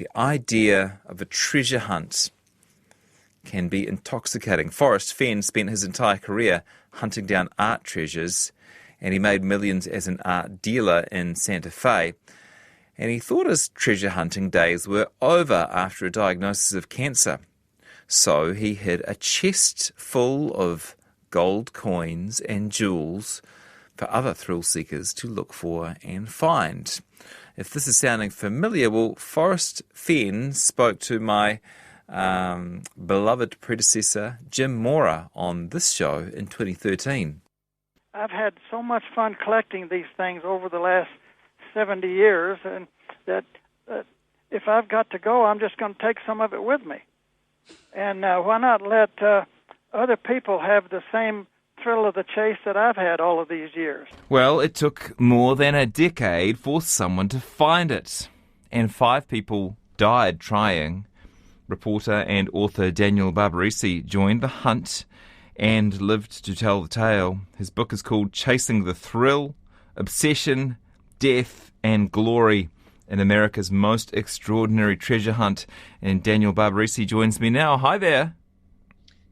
The idea of a treasure hunt can be intoxicating. Forrest Fenn spent his entire career hunting down art treasures, and he made millions as an art dealer in Santa Fe. And he thought his treasure hunting days were over after a diagnosis of cancer. So he hid a chest full of gold coins and jewels for other thrill seekers to look for and find. If this is sounding familiar, well, Forrest Fenn spoke to my beloved predecessor, Jim Mora, on this show in 2013. I've had so much fun collecting these things over the last 70 years, and that if I've got to go, I'm just going to take some of it with me. And why not let other people have the same thrill of the chase that I've had all of these years? Well, it took more than a decade for someone to find it, and 5 people died trying. Reporter and author Daniel Barbarisi joined the hunt and lived to tell the tale. His book is called Chasing the Thrill, Obsession, Death and Glory in America's Most Extraordinary Treasure Hunt. And Daniel Barbarisi joins me now. Hi there.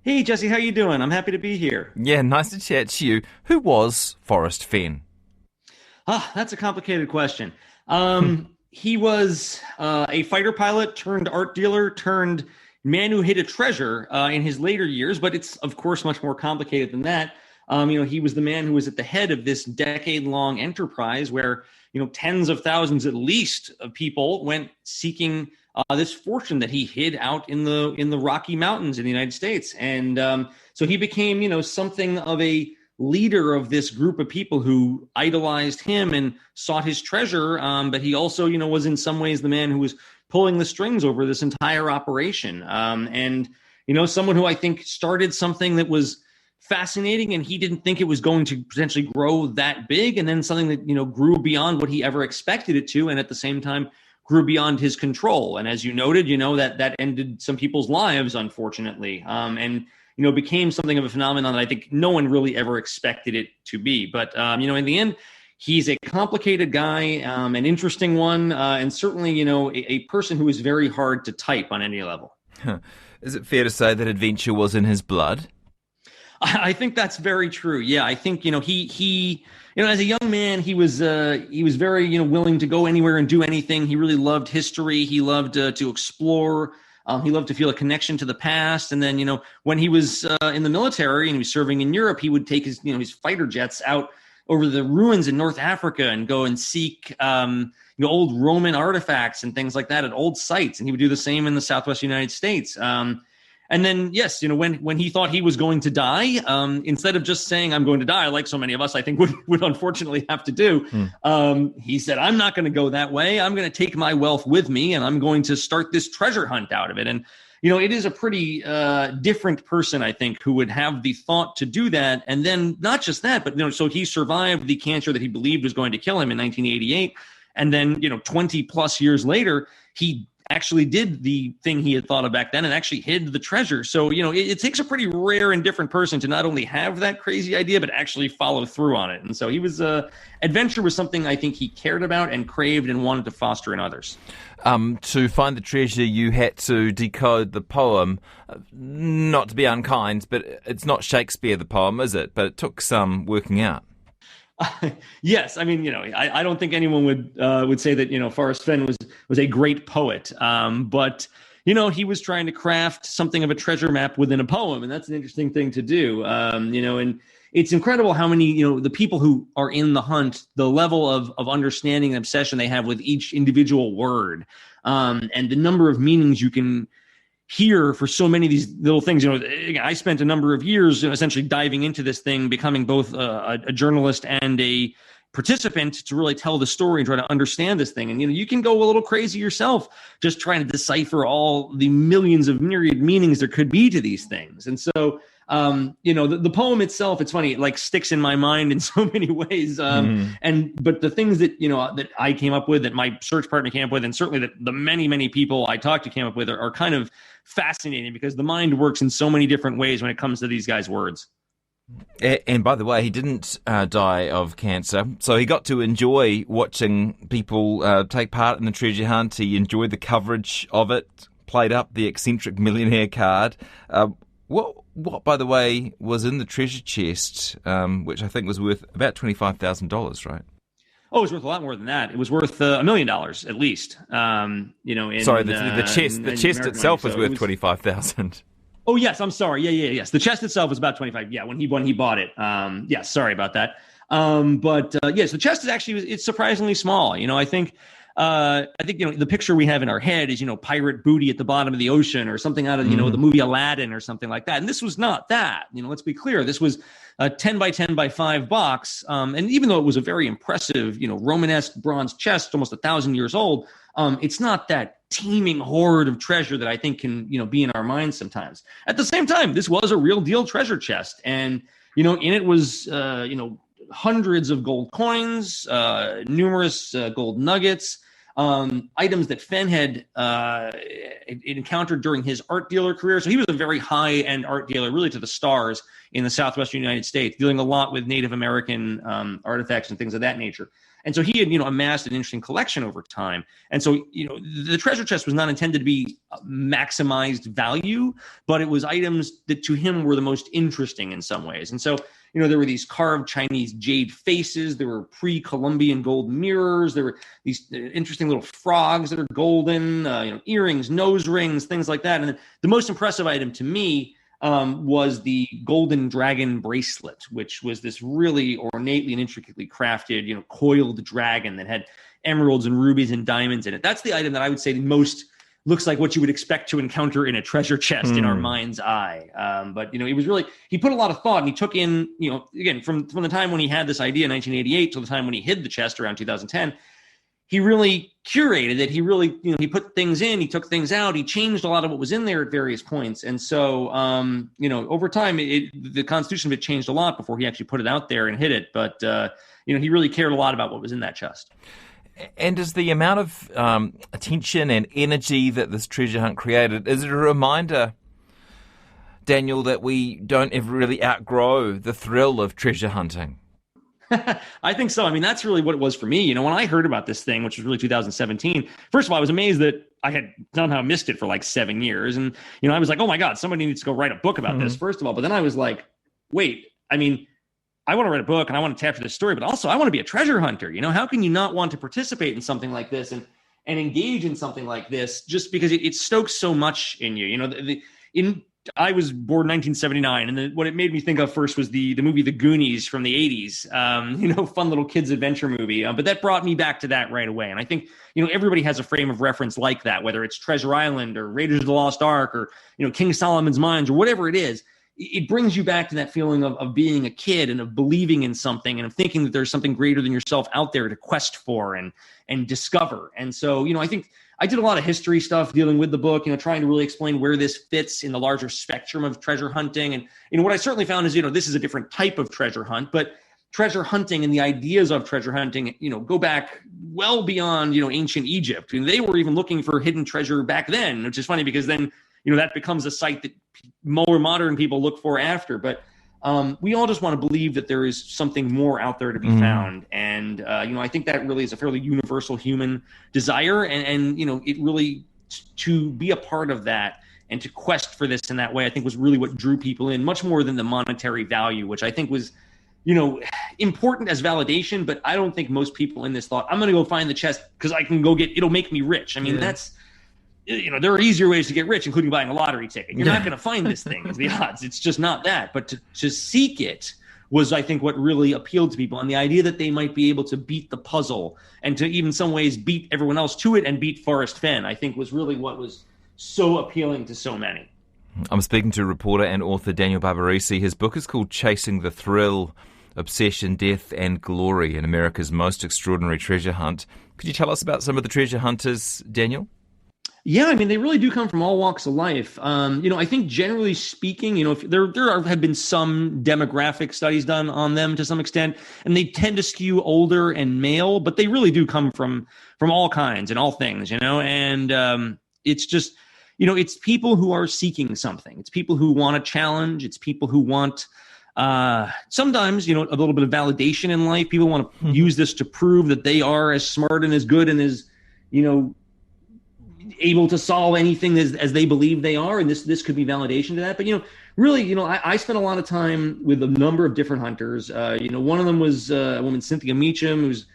Hey, Jesse, how you doing? I'm happy to be here. Yeah, nice to chat to you. Who was Forrest Fenn? That's a complicated question. He was a fighter pilot turned art dealer turned man who hid a treasure in his later years, but it's, of course, much more complicated than that. He was the man who was at the head of this decade-long enterprise where, tens of thousands at least of people went seeking this fortune that he hid out in the Rocky Mountains in the United States. And so he became, something of a leader of this group of people who idolized him and sought his treasure. But he also, was in some ways the man who was pulling the strings over this entire operation. And someone who I think started something that was fascinating, and he didn't think it was going to potentially grow that big, and then something that, grew beyond what he ever expected it to, and at the same time grew beyond his control. And as you noted, that ended some people's lives, unfortunately. And became something of a phenomenon that I think no one really ever expected it to be. But, in the end, he's a complicated guy, an interesting one, and certainly, a person who is very hard to type on any level. Is it fair to say that adventure was in his blood? I think that's very true. Yeah, I think, he as a young man, he was very, willing to go anywhere and do anything. He really loved history. He loved to explore. He loved to feel a connection to the past. And then, when he was in the military and he was serving in Europe, he would take his fighter jets out over the ruins in North Africa and go and seek, old Roman artifacts and things like that at old sites. And he would do the same in the Southwest United States. And then, yes, when he thought he was going to die, instead of just saying, I'm going to die, like so many of us, I think, would unfortunately have to do, he said, I'm not going to go that way. I'm going to take my wealth with me, and I'm going to start this treasure hunt out of it. And, it is a pretty different person, I think, who would have the thought to do that. And then not just that, but, so he survived the cancer that he believed was going to kill him in 1988. And then, 20 plus years later, he actually did the thing he had thought of back then and actually hid the treasure. So, it takes a pretty rare and different person to not only have that crazy idea, but actually follow through on it. And so he was, adventure was something I think he cared about and craved and wanted to foster in others. To find the treasure, you had to decode the poem. Not to be unkind, but it's not Shakespeare, the poem, is it? But it took some working out. Yes, I mean, I don't think anyone would say that Forrest Fenn was a great poet, but he was trying to craft something of a treasure map within a poem, and that's an interesting thing to do. And it's incredible how many the people who are in the hunt, the level of understanding and obsession they have with each individual word, and the number of meanings you can hear for so many of these little things. I spent a number of years essentially diving into this thing, becoming both a journalist and a participant to really tell the story and try to understand this thing. And, you can go a little crazy yourself just trying to decipher all the millions of myriad meanings there could be to these things. And so, the poem itself, it's funny, it like sticks in my mind in so many ways. But the things that, that I came up with, that my search partner came up with, and certainly that the many, many people I talked to came up with are kind of fascinating because the mind works in so many different ways when it comes to these guys' words. And by the way, he didn't die of cancer, so he got to enjoy watching people take part in the treasure hunt. He enjoyed the coverage of it, played up the eccentric millionaire card. What, by the way, was in the treasure chest, which I think was worth about $25,000, right? Oh, it was worth a lot more than that. It was worth $1 million at least. Sorry, the chest itself was worth $25,000. Oh yes, I'm sorry. Yes. The chest itself was about 25. Yeah, when he bought it. Yes, sorry about that. Yes, the chest is actually it's surprisingly small. I think the picture we have in our head is pirate booty at the bottom of the ocean or something out of the movie Aladdin or something like that. And this was not that. Let's be clear. This was a 10 by 10 by 5 box. And even though it was a very impressive, Romanesque bronze chest, almost 1,000 years old, it's not that teeming hoard of treasure that I think can, be in our minds sometimes. At the same time, this was a real deal treasure chest. And, in it was, hundreds of gold coins, numerous gold nuggets, items that Fenn had encountered during his art dealer career. So he was a very high-end art dealer, really to the stars in the southwestern United States, dealing a lot with Native American artifacts and things of that nature. And so he had, amassed an interesting collection over time. And so, the treasure chest was not intended to be maximized value, but it was items that to him were the most interesting in some ways. And so, there were these carved Chinese jade faces. There were pre-Columbian gold mirrors. There were these interesting little frogs that are golden, earrings, nose rings, things like that. And the most impressive item to me was the golden dragon bracelet, which was this really ornately and intricately crafted, coiled dragon that had emeralds and rubies and diamonds in it. That's the item that I would say the most looks like what you would expect to encounter in a treasure chest in our mind's eye. But it was really, he put a lot of thought, and he took in, again, from the time when he had this idea in 1988 to the time when he hid the chest around 2010, he really curated it. He really, he put things in, he took things out, he changed a lot of what was in there at various points. And so, over time, the constitution of it changed a lot before he actually put it out there and hid it. But, he really cared a lot about what was in that chest. And is the amount of attention and energy that this treasure hunt created, is it a reminder, Daniel, that we don't ever really outgrow the thrill of treasure hunting? I think so. I mean, that's really what it was for me. When I heard about this thing, which was really 2017, first of all, I was amazed that I had somehow missed it for like 7 years. And, I was like, oh my God, somebody needs to go write a book about this, first of all. But then I was like, wait, I want to write a book and I want to capture this story, but also I want to be a treasure hunter. How can you not want to participate in something like this and engage in something like this just because it stokes so much in you? I was born in 1979, and what it made me think of first was the movie The Goonies from the 80s, fun little kids adventure movie. But that brought me back to that right away. And I think, everybody has a frame of reference like that, whether it's Treasure Island or Raiders of the Lost Ark or, King Solomon's Mines or whatever it is. It brings you back to that feeling of being a kid and of believing in something and of thinking that there's something greater than yourself out there to quest for and discover. And so, I think I did a lot of history stuff dealing with the book, trying to really explain where this fits in the larger spectrum of treasure hunting. And, what I certainly found is, this is a different type of treasure hunt, but treasure hunting and the ideas of treasure hunting, go back well beyond, ancient Egypt. They were even looking for hidden treasure back then, which is funny because then, that becomes a site that more modern people look for after. But we all just want to believe that there is something more out there to be found. And, I think that really is a fairly universal human desire. And it really to be a part of that and to quest for this in that way, I think was really what drew people in much more than the monetary value, which I think was, important as validation. But I don't think most people in this thought, I'm going to go find the chest because I can it'll make me rich. That's, there are easier ways to get rich, including buying a lottery ticket. You're not going to find this thing, is the odds. It's just not that. But to seek it was, I think, what really appealed to people. And the idea that they might be able to beat the puzzle and to even some ways beat everyone else to it and beat Forrest Fenn, I think was really what was so appealing to so many. I'm speaking to reporter and author Daniel Barbarisi. His book is called Chasing the Thrill, Obsession, Death and Glory in America's Most Extraordinary Treasure Hunt. Could you tell us about some of the treasure hunters, Daniel? Yeah, they really do come from all walks of life. I think generally speaking, if there have been some demographic studies done on them to some extent, and they tend to skew older and male, but they really do come from all kinds and all things, and it's just, it's people who are seeking something. It's people who want a challenge. It's people who want Sometimes, a little bit of validation in life. People want to use this to prove that they are as smart and as good and as, able to solve anything as they believe they are. And this could be validation to that. But, really, I spent a lot of time with a number of different hunters. One of them was a woman, Cynthia Meacham, who's,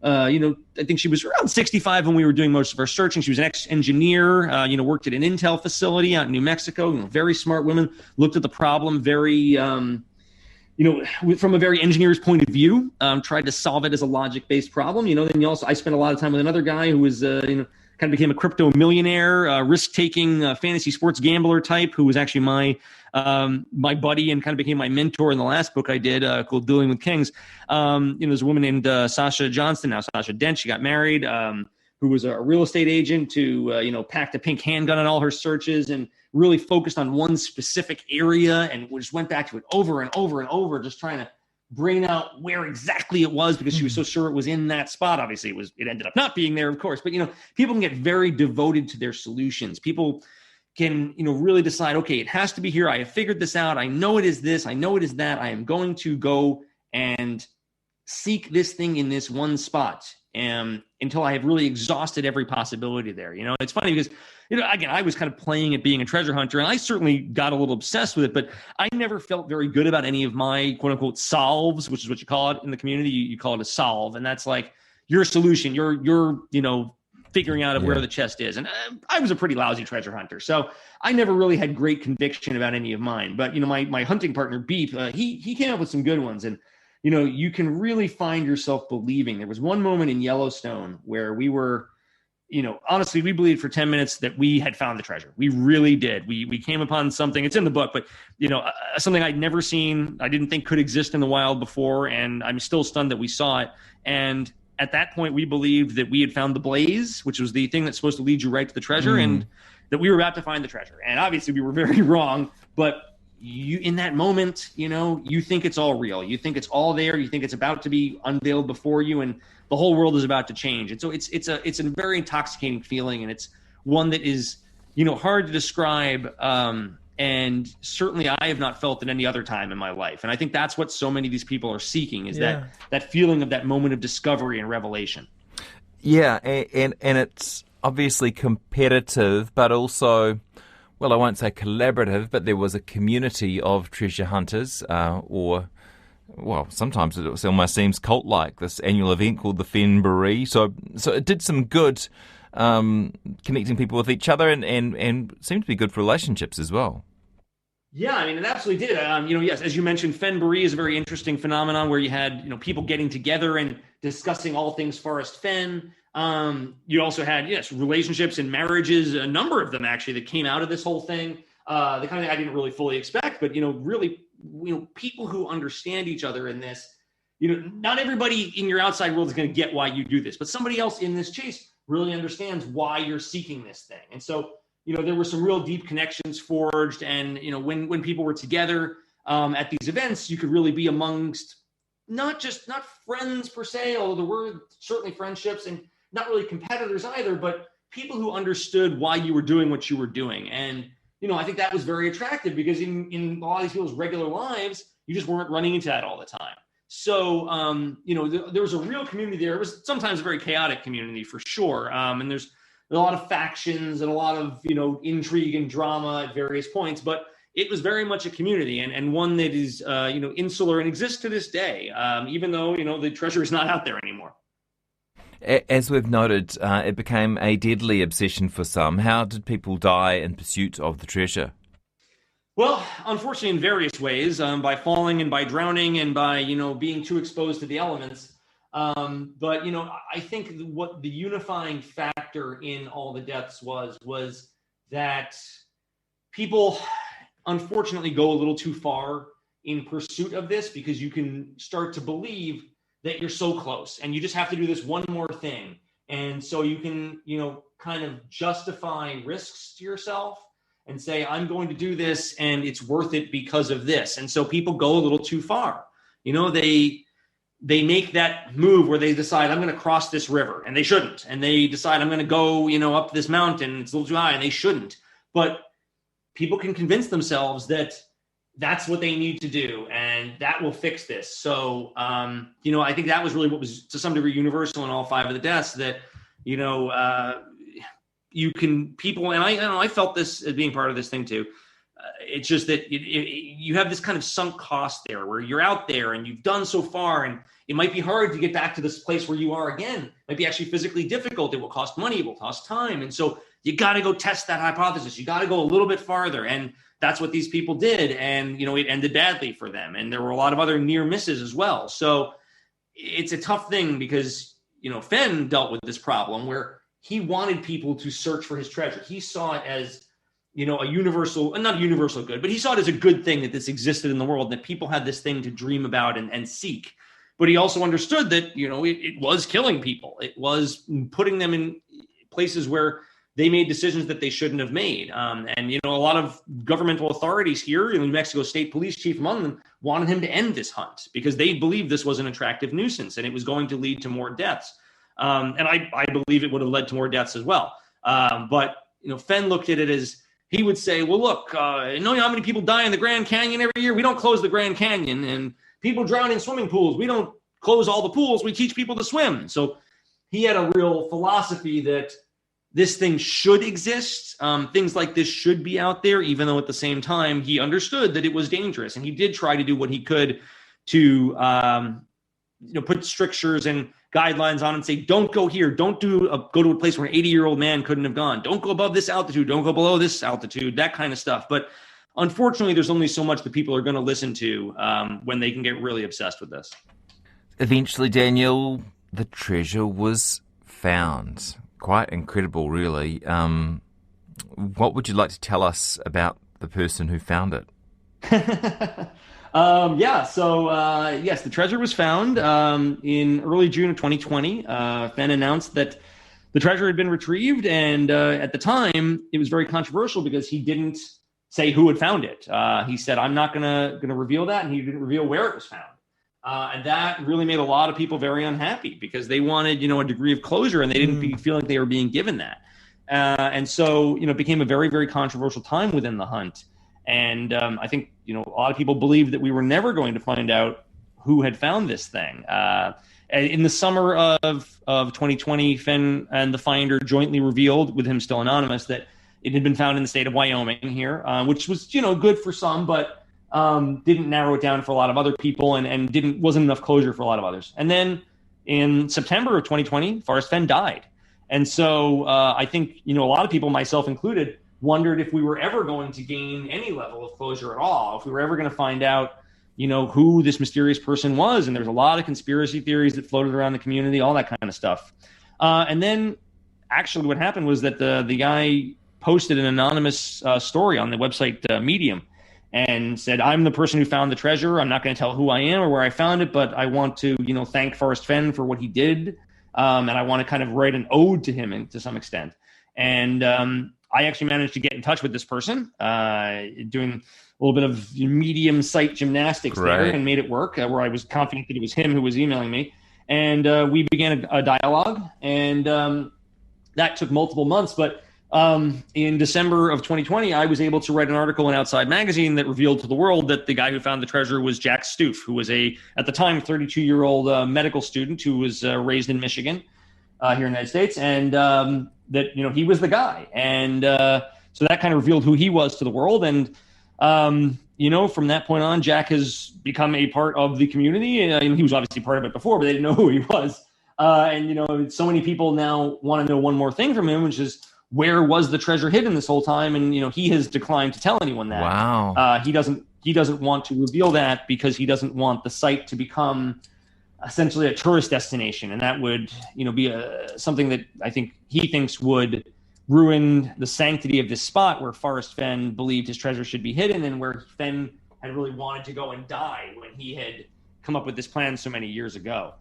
I think she was around 65 when we were doing most of our searching. She was an ex-engineer, worked at an Intel facility out in New Mexico. Very smart woman, looked at the problem very, from a very engineer's point of view, tried to solve it as a logic-based problem. Then I spent a lot of time with another guy who was, kind of became a crypto millionaire, risk-taking fantasy sports gambler type, who was actually my buddy and kind of became my mentor in the last book I did called Dealing with Kings. There's a woman named Sasha Johnston, now Sasha Dent. She got married, who was a real estate agent who, packed a pink handgun in all her searches and really focused on one specific area and just went back to it over and over and over, just trying to brain out where exactly it was because she was so sure it was in that spot. Obviously, it ended up not being there, of course. But, people can get very devoted to their solutions. People can, really decide, okay, it has to be here. I have figured this out. I know it is this. I know it is that. I am going to go and seek this thing in this one spot until I have really exhausted every possibility there. It's funny because, again, I was kind of playing at being a treasure hunter, and I certainly got a little obsessed with it, but I never felt very good about any of my quote unquote solves, which is what you call it in the community. You call it a solve. And that's like your solution, your figuring out of where the chest is. And I was a pretty lousy treasure hunter, so I never really had great conviction about any of mine. But, my hunting partner, Beep, he came up with some good ones. And, you can really find yourself believing. There was one moment in Yellowstone where we were, honestly, we believed for 10 minutes that we had found the treasure. We really did. We came upon something, it's in the book, but, something I'd never seen, I didn't think could exist in the wild before. And I'm still stunned that we saw it. And at that point, we believed that we had found the blaze, which was the thing that's supposed to lead you right to the treasure, and that we were about to find the treasure. And obviously we were very wrong, but you, in that moment, you think it's all real. You think it's all there. You think it's about to be unveiled before you, and the whole world is about to change. And so it's a very intoxicating feeling, and it's one that is, hard to describe. And certainly I have not felt at any other time in my life. And I think that's what so many of these people are seeking is that feeling of that moment of discovery and revelation. Yeah, and it's obviously competitive, but also, well, I won't say collaborative, but there was a community of treasure hunters, sometimes it almost seems cult-like, this annual event called the Fenbury. So it did some good connecting people with each other and seemed to be good for relationships as well. Yeah, I mean, it absolutely did. Yes, as you mentioned, Fenbury is a very interesting phenomenon where you had, people getting together and discussing all things Forest Fen. You also had, relationships and marriages, a number of them actually that came out of this whole thing. The kind of thing I didn't really fully expect, but, really, people who understand each other in this, not everybody in your outside world is going to get why you do this, but somebody else in this chase really understands why you're seeking this thing. And so, there were some real deep connections forged. And, when people were together at these events, you could really be amongst not friends per se, although there were certainly friendships, and not really competitors either, but people who understood why you were doing what you were doing. And, I think that was very attractive because in a lot of these people's regular lives, you just weren't running into that all the time. So, there was a real community there. It was sometimes a very chaotic community for sure. And there's a lot of factions and a lot of, intrigue and drama at various points, but it was very much a community and one that is, insular and exists to this day, even though, the treasure is not out there anymore. As we've noted, it became a deadly obsession for some. How did people die in pursuit of the treasure? Well, unfortunately, in various ways, by falling and by drowning and by, being too exposed to the elements. But, I think what the unifying factor in all the deaths was that people unfortunately go a little too far in pursuit of this because you can start to believe that you're so close and you just have to do this one more thing. And so you can, kind of justify risks to yourself and say, I'm going to do this and it's worth it because of this. And so people go a little too far. They make that move where they decide, I'm going to cross this river, and they shouldn't. And they decide, I'm going to go, up this mountain, it's a little too high, and they shouldn't. But people can convince themselves that that's what they need to do, and that will fix this. So, I think that was really what was to some degree universal in all 5 of the deaths, that, people, and I felt this as being part of this thing too. It's just that you have this kind of sunk cost there where you're out there and you've done so far, and it might be hard to get back to this place where you are again. It might be actually physically difficult. It will cost money. It will cost time. And so you got to go test that hypothesis. You got to go a little bit farther. And that's what these people did. And, it ended badly for them. And there were a lot of other near misses as well. So it's a tough thing because, Fenn dealt with this problem where he wanted people to search for his treasure. He saw it as, a universal, not universal good, but he saw it as a good thing that this existed in the world, that people had this thing to dream about and seek. But he also understood that, it was killing people. It was putting them in places where they made decisions that they shouldn't have made. And a lot of governmental authorities here, New Mexico State Police chief among them, wanted him to end this hunt because they believed this was an attractive nuisance and it was going to lead to more deaths. And I believe it would have led to more deaths as well. But Fenn looked at it as, he would say, well, look, you know how many people die in the Grand Canyon every year? We don't close the Grand Canyon. And people drown in swimming pools. We don't close all the pools. We teach people to swim. So he had a real philosophy that this thing should exist. Things like this should be out there, even though at the same time he understood that it was dangerous. And he did try to do what he could to put strictures and guidelines on and say, don't go here. Don't go to a place where an 80-year-old man couldn't have gone. Don't go above this altitude. Don't go below this altitude, that kind of stuff. But unfortunately, there's only so much that people are going to listen to when they can get really obsessed with this. Eventually, Daniel, the treasure was found. Quite incredible, really. What would you like to tell us about the person who found it? Yes, the treasure was found in early June of 2020. Fenn announced that the treasure had been retrieved, and at the time, it was very controversial because he didn't say who had found it. He said, I'm not gonna reveal that, and he didn't reveal where it was found. And that really made a lot of people very unhappy because they wanted, a degree of closure, and they didn't feel like they were being given that. And so, it became a very, very controversial time within the hunt. And I think, a lot of people believed that we were never going to find out who had found this thing. In the summer of 2020, Fenn and the finder jointly revealed, with him still anonymous, that it had been found in the state of Wyoming here, which was, good for some, but didn't narrow it down for a lot of other people and wasn't enough closure for a lot of others. And then in September of 2020, Forrest Fenn died. And so I think, a lot of people, myself included, wondered if we were ever going to gain any level of closure at all, if we were ever going to find out, who this mysterious person was. And there's a lot of conspiracy theories that floated around the community, all that kind of stuff. And then actually what happened was that the guy posted an anonymous story on the website Medium and said, I'm the person who found the treasure. I'm not going to tell who I am or where I found it, but I want to, thank Forrest Fenn for what he did. And I want to kind of write an ode to him to some extent. And I actually managed to get in touch with this person, doing a little bit of Medium site gymnastics there, and made it work, where I was confident that it was him who was emailing me. And we began a dialogue, and that took multiple months. But in December of 2020, I was able to write an article in Outside Magazine that revealed to the world that the guy who found the treasure was Jack Stoof, who was at the time, 32-year-old medical student who was raised in Michigan here in the United States. And that, he was the guy. And so that kind of revealed who he was to the world. And, from that point on, Jack has become a part of the community. He was obviously part of it before, but they didn't know who he was. And so many people now want to know one more thing from him, which is, where was the treasure hidden this whole time? And, he has declined to tell anyone that. Wow. He doesn't want to reveal that because he doesn't want the site to become essentially a tourist destination. And that would, be something that I think he thinks would ruin the sanctity of this spot where Forrest Fenn believed his treasure should be hidden, and where Fenn had really wanted to go and die when he had come up with this plan so many years ago.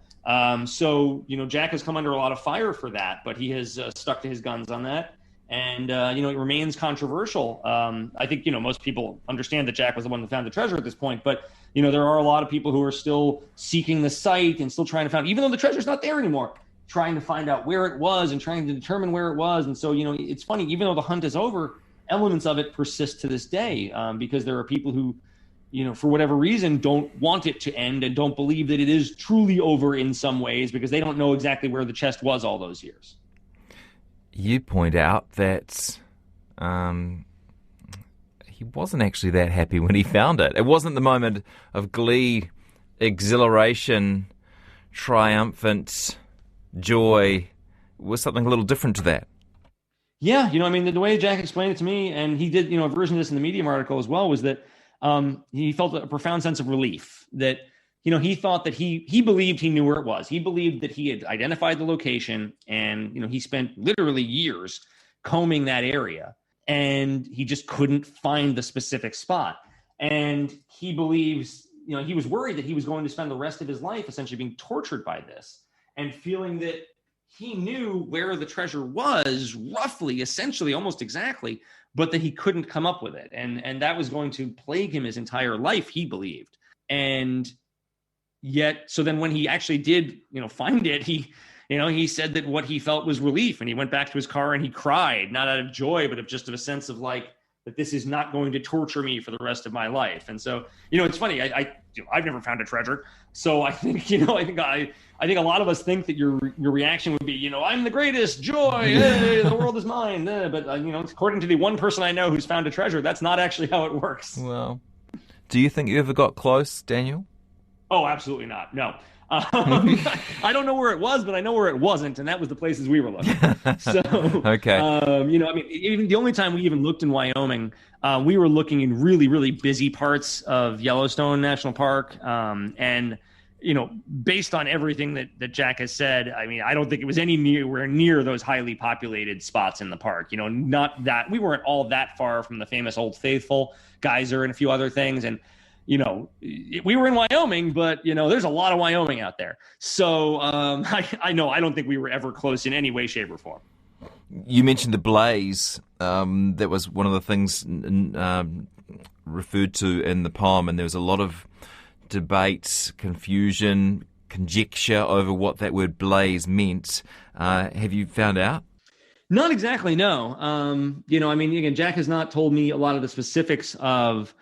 So, Jack has come under a lot of fire for that, but he has stuck to his guns on that. And, it remains controversial. I think, most people understand that Jack was the one that found the treasure at this point, but, there are a lot of people who are still seeking the site and still trying to find, even though the treasure's not there anymore, trying to find out where it was and trying to determine where it was. And so, it's funny, even though the hunt is over, elements of it persist to this day, because there are people who, for whatever reason, don't want it to end and don't believe that it is truly over in some ways because they don't know exactly where the chest was all those years. You point out that he wasn't actually that happy when he found it. It wasn't the moment of glee, exhilaration, triumphant joy. It was something a little different to that. Yeah, the way Jack explained it to me, and he did, a version of this in the Medium article as well, was that he felt a profound sense of relief that, he thought that he believed he knew where it was. He believed that he had identified the location and, he spent literally years combing that area and he just couldn't find the specific spot. And he believes, he was worried that he was going to spend the rest of his life essentially being tortured by this and feeling that he knew where the treasure was roughly, essentially, almost exactly, but that he couldn't come up with it. And that was going to plague him his entire life, he believed. And yet, so then when he actually did, find it, he said that what he felt was relief, and he went back to his car and he cried, not out of joy, but of a sense of like, that this is not going to torture me for the rest of my life. And so, it's funny, I've never found a treasure. So I think, I think a lot of us think that your reaction would be, I'm the greatest, joy, hey, the world is mine. But, according to the one person I know who's found a treasure, that's not actually how it works. Well, do you think you ever got close, Daniel? Oh, absolutely not. No. I don't know where it was, but I know where it wasn't, and that was the places we were looking. So, okay. Even the only time we even looked in Wyoming, we were looking in really, really busy parts of Yellowstone National Park, and based on everything that Jack has said, I don't think it was anywhere near those highly populated spots in the park. Not that we weren't all that far from the famous Old Faithful, Geyser, and a few other things, and. We were in Wyoming, but, there's a lot of Wyoming out there. So I don't think we were ever close in any way, shape, or form. You mentioned the blaze. That was one of the things referred to in the poem, and there was a lot of debate, confusion, conjecture over what that word blaze meant. Have you found out? Not exactly, no. Again, Jack has not told me a lot of the specifics of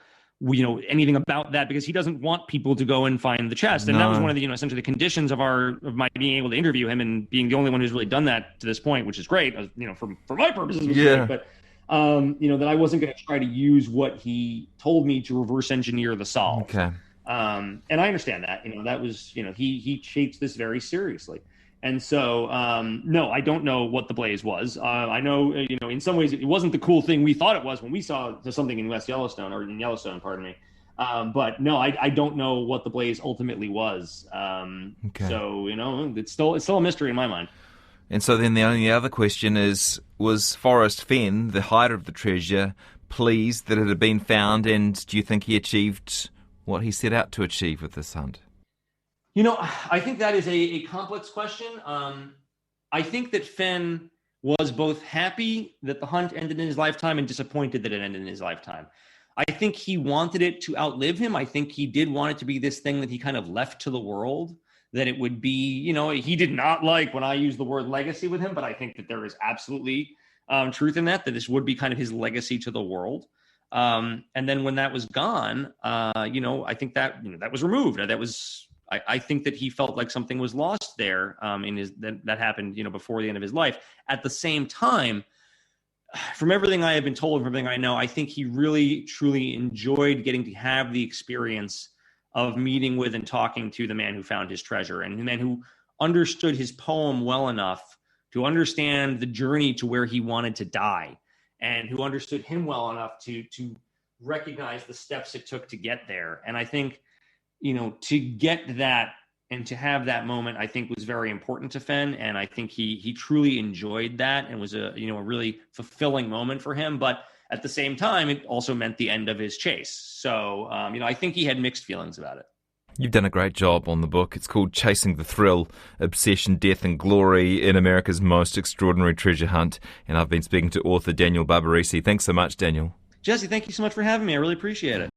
anything about that because he doesn't want people to go and find the chest. And that was one of the, essentially the conditions of my being able to interview him and being the only one who's really done that to this point, which is great, for my purposes, was great. But, that I wasn't going to try to use what he told me to reverse engineer the solve. Okay. And I understand that, that was, he takes this very seriously. And so, no, I don't know what the blaze was. I know, in some ways it wasn't the cool thing we thought it was when we saw something in West Yellowstone, or in Yellowstone, pardon me. But no, I don't know what the blaze ultimately was. Okay. So, it's still a mystery in my mind. And so then the only other question is, was Forrest Fenn, the hider of the treasure, pleased that it had been found, and do you think he achieved what he set out to achieve with this hunt? I think that is a complex question. I think that Fenn was both happy that the hunt ended in his lifetime and disappointed that it ended in his lifetime. I think he wanted it to outlive him. I think he did want it to be this thing that he kind of left to the world, that it would be, he did not like when I use the word legacy with him, but I think that there is absolutely truth in that this would be kind of his legacy to the world. And then when that was gone, I think that, that was removed. I think that he felt like something was lost there that happened, before the end of his life. At the same time, from everything I have been told, from everything I know, I think he really, truly enjoyed getting to have the experience of meeting with and talking to the man who found his treasure, and the man who understood his poem well enough to understand the journey to where he wanted to die, and who understood him well enough to recognize the steps it took to get there. And I think, to get that and to have that moment, I think was very important to Fenn. And I think he truly enjoyed that and was a really fulfilling moment for him. But at the same time, it also meant the end of his chase. So, I think he had mixed feelings about it. You've done a great job on the book. It's called Chasing the Thrill, Obsession, Death and Glory in America's Most Extraordinary Treasure Hunt. And I've been speaking to author Daniel Barbarisi. Thanks so much, Daniel. Jesse, thank you so much for having me. I really appreciate it.